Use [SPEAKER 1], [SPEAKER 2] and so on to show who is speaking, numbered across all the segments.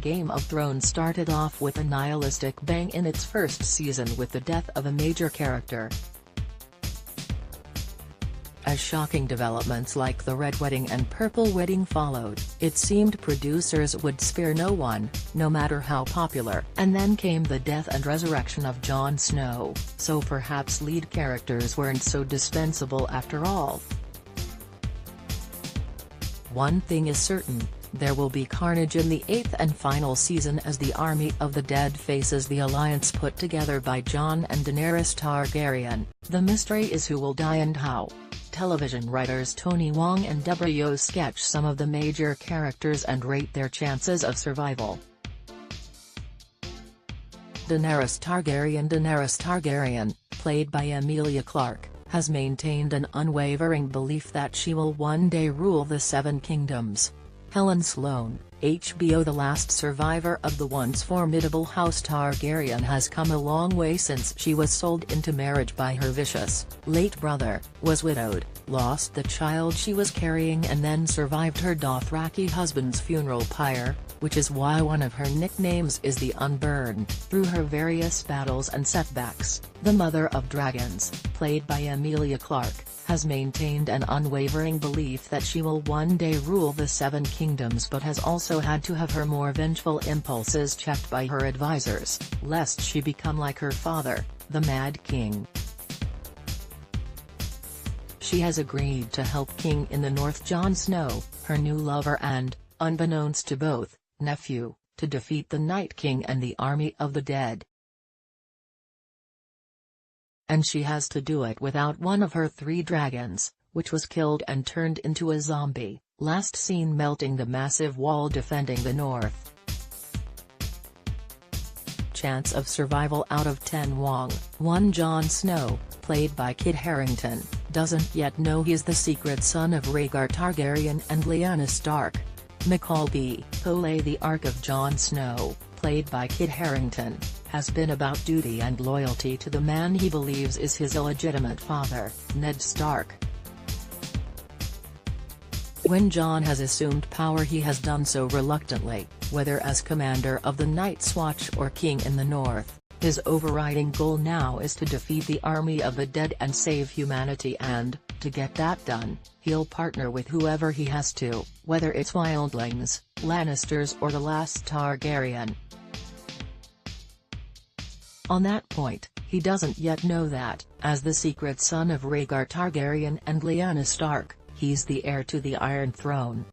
[SPEAKER 1] Game of Thrones started off with a nihilistic bang in its first season with the death of a major character. As shocking developments like the Red Wedding and Purple Wedding followed, it seemed producers would spare no one, no matter how popular. And then came the death and resurrection of Jon Snow, so perhaps lead characters weren't so dispensable after all. One thing is certain, there will be carnage in the 8th and final season as the Army of the Dead faces the alliance put together by Jon and Daenerys Targaryen. The mystery is who will die and how. Television writers Tony Wong and Deborah Yo sketch some of the major characters and rate their chances of survival. Daenerys Targaryen, played by Emilia Clarke, has maintained an unwavering belief that she will one day rule the Seven Kingdoms. Helen Sloane, HBO The last survivor of the once formidable House Targaryen has come a long way since she was sold into marriage by her vicious, late brother, was widowed, lost the child she was carrying and then survived her Dothraki husband's funeral pyre, which is why one of her nicknames is the Unburned. Through her various battles and setbacks, the Mother of Dragons, played by Emilia Clarke, has maintained an unwavering belief that she will one day rule the Seven Kingdoms but has also had to have her more vengeful impulses checked by her advisors, lest she become like her father, the Mad King. She has agreed to help King in the North Jon Snow, her new lover and, unbeknownst to both, nephew, to defeat the Night King and the Army of the Dead. And she has to do it without one of her 3 dragons, which was killed and turned into a zombie, last seen melting the massive wall defending the north. Chance of survival out of 10 Wong, 1 Jon Snow, played by Kit Harington, doesn't yet know he's the secret son of Rhaegar Targaryen and Lyanna Stark. McCall B. Cole The arc of Jon Snow, played by Kit Harington, has been about duty and loyalty to the man he believes is his illegitimate father, Ned Stark. When Jon has assumed power he has done so reluctantly, whether as commander of the Night's Watch or king in the north. His overriding goal now is to defeat the Army of the Dead and save humanity and, to get that done, he'll partner with whoever he has to, whether it's wildlings, Lannisters or the last Targaryen. On that point, he doesn't yet know that, as the secret son of Rhaegar Targaryen and Lyanna Stark, he's the heir to the Iron Throne.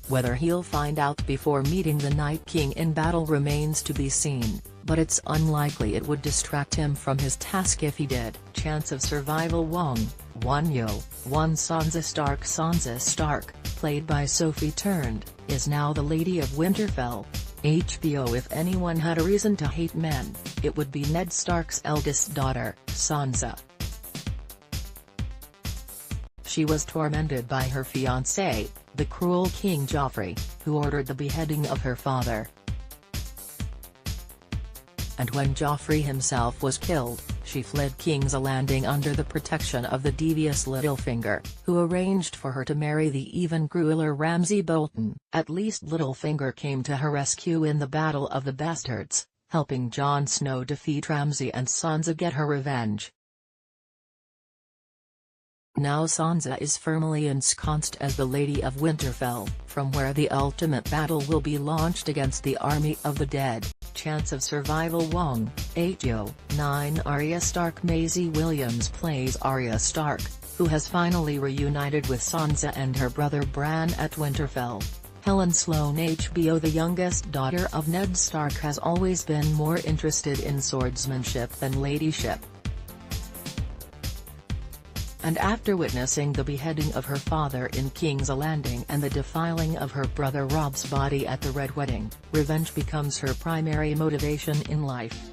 [SPEAKER 1] Whether he'll find out before meeting the Night King in battle remains to be seen, but it's unlikely it would distract him from his task if he did. Chance of survival Wong, 1 Yo, 1 Sansa Stark. Sansa Stark, played by Sophie Turned, is now the Lady of Winterfell. HBO If anyone had a reason to hate men, it would be Ned Stark's eldest daughter, Sansa. She was tormented by her fiancé, the cruel King Joffrey, who ordered the beheading of her father. And when Joffrey himself was killed, she fled King's Landing under the protection of the devious Littlefinger, who arranged for her to marry the even crueler Ramsay Bolton. At least Littlefinger came to her rescue in the Battle of the Bastards, helping Jon Snow defeat Ramsay and Sansa get her revenge. Now Sansa is firmly ensconced as the Lady of Winterfell, from where the ultimate battle will be launched against the Army of the Dead. Chance of survival Wong, 8 Yo, 9 Arya Stark. Maisie Williams plays Arya Stark, who has finally reunited with Sansa and her brother Bran at Winterfell. Helen Sloane HBO The youngest daughter of Ned Stark has always been more interested in swordsmanship than ladyship. And after witnessing the beheading of her father in King's Landing and the defiling of her brother Robb's body at the Red Wedding, revenge becomes her primary motivation in life.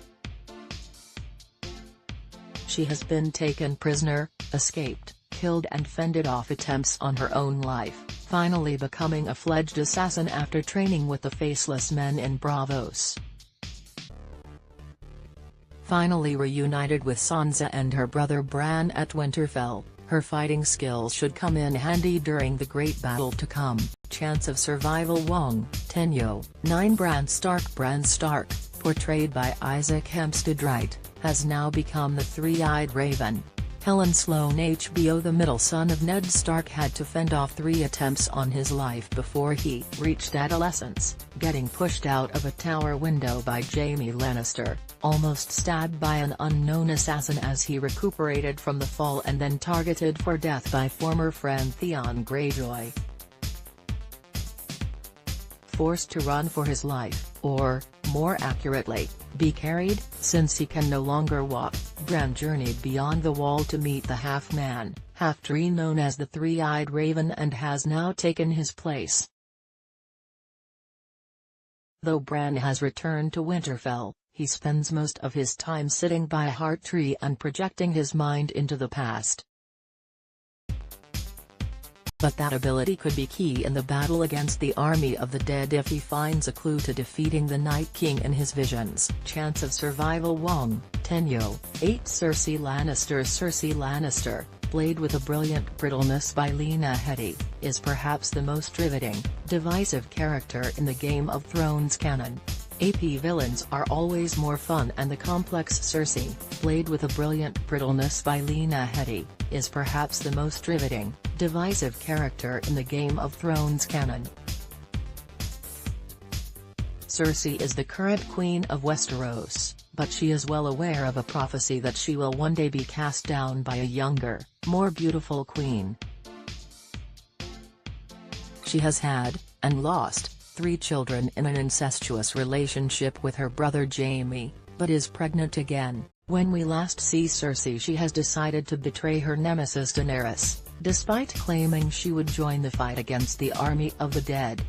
[SPEAKER 1] She has been taken prisoner, escaped, killed and fended off attempts on her own life, finally becoming a fledged assassin after training with the Faceless Men in Braavos. Finally reunited with Sansa and her brother Bran at Winterfell, Her fighting skills should come in handy during the great battle to come. Chance of survival Wong, Tenyo, 9 Bran Stark, portrayed by Isaac Hempstead Wright, has now become the three-eyed raven. Helen Sloan HBO The middle son of Ned Stark had to fend off 3 attempts on his life before he reached adolescence, getting pushed out of a tower window by Jaime Lannister, almost stabbed by an unknown assassin as he recuperated from the fall, and then targeted for death by former friend Theon Greyjoy. Forced to run for his life, or, more accurately, be carried, since he can no longer walk, Bran journeyed beyond the wall to meet the half-man, half-tree known as the Three-Eyed Raven, and has now taken his place. Though Bran has returned to Winterfell, he spends most of his time sitting by a heart tree and projecting his mind into the past. But that ability could be key in the battle against the army of the dead if he finds a clue to defeating the Night King in his visions. Chance of survival Wong, Tenyo, 8 Cersei Lannister, played with a brilliant brittleness by Lena Headey, is perhaps the most riveting, divisive character in the Game of Thrones canon. AP villains are always more fun, and the complex Cersei, played with a brilliant brittleness by Lena Headey, is perhaps the most riveting, divisive character in the Game of Thrones canon. Cersei is the current Queen of Westeros, but she is well aware of a prophecy that she will one day be cast down by a younger, more beautiful queen. She has had, and lost, 3 children in an incestuous relationship with her brother Jaime, but is pregnant again. When we last see Cersei, she has decided to betray her nemesis Daenerys, despite claiming she would join the fight against the army of the dead.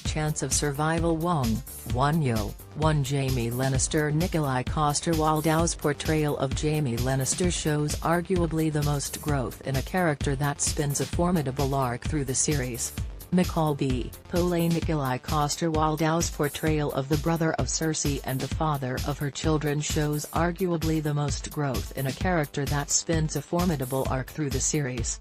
[SPEAKER 1] Chance of survival Wong, 1 Jaime Lannister. Nikolai Coster-Waldau's portrayal of Jaime Lannister shows arguably the most growth in a character that spins a formidable arc through the series. McCall B. Pole. Nikolai Coster-Waldau's portrayal of the brother of Cersei and the father of her children shows arguably the most growth in a character that spins a formidable arc through the series.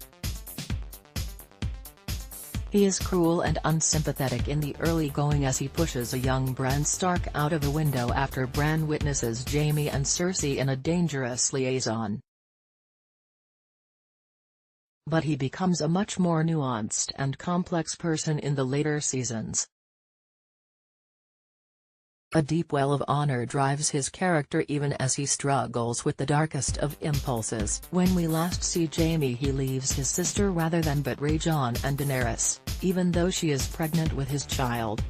[SPEAKER 1] He is cruel and unsympathetic in the early going as he pushes a young Bran Stark out of a window after Bran witnesses Jaime and Cersei in a dangerous liaison. But he becomes a much more nuanced and complex person in the later seasons. A deep well of honor drives his character even as he struggles with the darkest of impulses. When we last see Jaime, he leaves his sister rather than betray Jon and Daenerys, even though she is pregnant with his child.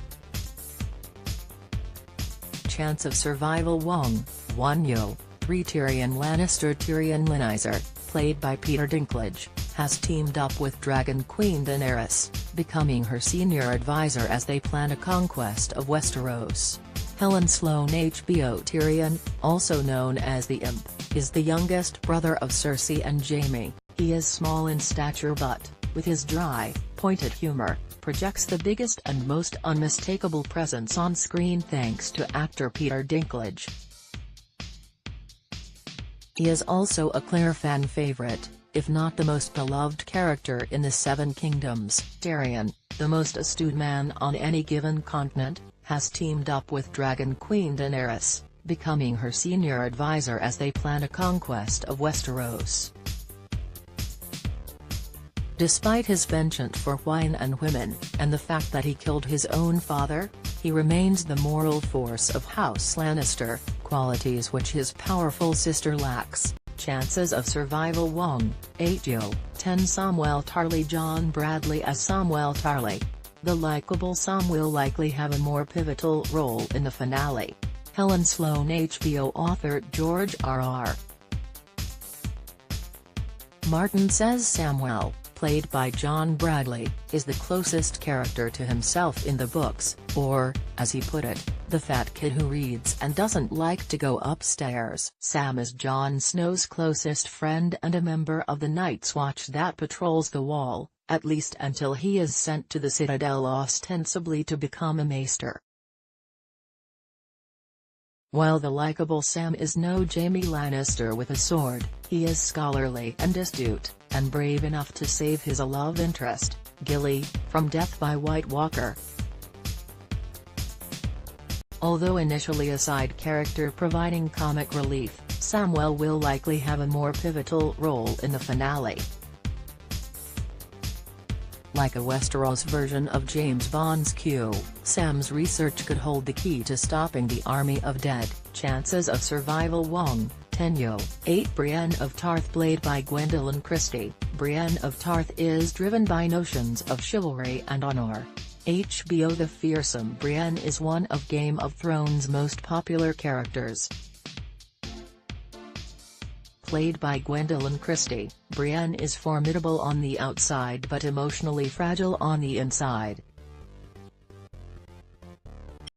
[SPEAKER 1] Chance of survival Wong, 1 3 Tyrion Lannister. Tyrion Lannister, played by Peter Dinklage, has teamed up with Dragon Queen Daenerys, becoming her senior advisor as they plan a conquest of Westeros. Helen Sloan HBO Tyrion, also known as the Imp, is the youngest brother of Cersei and Jaime. He is small in stature but, with his dry, pointed humor, projects the biggest and most unmistakable presence on screen thanks to actor Peter Dinklage. He is also a clear fan favorite, if not the most beloved character in the Seven Kingdoms. Tyrion, the most astute man on any given continent, has teamed up with Dragon Queen Daenerys, becoming her senior advisor as they plan a conquest of Westeros. Despite his penchant for wine and women, and the fact that he killed his own father, he remains the moral force of House Lannister, qualities which his powerful sister lacks. Chances of survival Wong, 8 10 Samwell Tarly. John Bradley as Samwell Tarly. The likable Sam will likely have a more pivotal role in the finale. Helen Sloan HBO author George R.R. Martin says Samwell, played by John Bradley, is the closest character to himself in the books, or, as he put it, the fat kid who reads and doesn't like to go upstairs. Sam is Jon Snow's closest friend and a member of the Night's Watch that patrols the Wall, at least until he is sent to the Citadel ostensibly to become a maester. While the likable Sam is no Jaime Lannister with a sword, he is scholarly and astute, and brave enough to save his love interest, Gilly, from death by White Walker. Although initially a side character providing comic relief, Samwell will likely have a more pivotal role in the finale. Like a Westeros version of James Bond's Q, Sam's research could hold the key to stopping the army of dead. Chances of survival. Wong, Tenyo, 8. Brienne of Tarth played by Gwendolyn Christie. Brienne of Tarth is driven by notions of chivalry and honor. HBO. The fearsome Brienne is one of Game of Thrones' most popular characters. Played by Gwendolyn Christie, Brienne is formidable on the outside but emotionally fragile on the inside.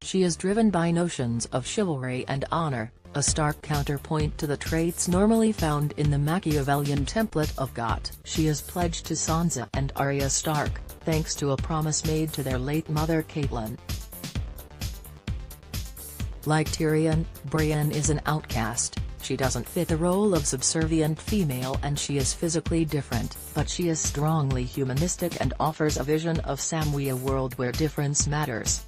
[SPEAKER 1] She is driven by notions of chivalry and honor, a stark counterpoint to the traits normally found in the Machiavellian template of Got. She is pledged to Sansa and Arya Stark, thanks to a promise made to their late mother Catelyn. Like Tyrion, Brienne is an outcast. She doesn't fit the role of subservient female and she is physically different, but she is strongly humanistic and offers a vision of Samwell, a world where difference matters.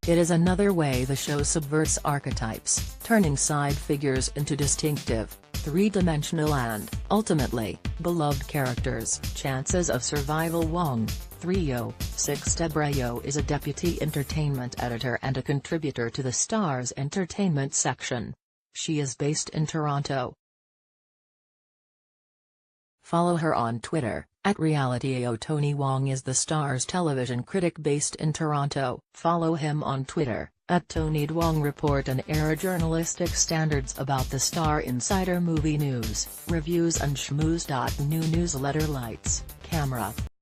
[SPEAKER 1] It is another way the show subverts archetypes, turning side figures into distinctive, three-dimensional and, ultimately, beloved characters. Chances of survival. Wong, 3. 6. Debrao is a deputy entertainment editor and a contributor to the Star's entertainment section. She is based in Toronto. Follow her on Twitter, @RealityAO. Tony Wong is the Star's television critic based in Toronto. Follow him on Twitter, @TonyDwong. Report and air journalistic standards about the Star Insider movie news, reviews and schmooze. New newsletter. Lights, Camera,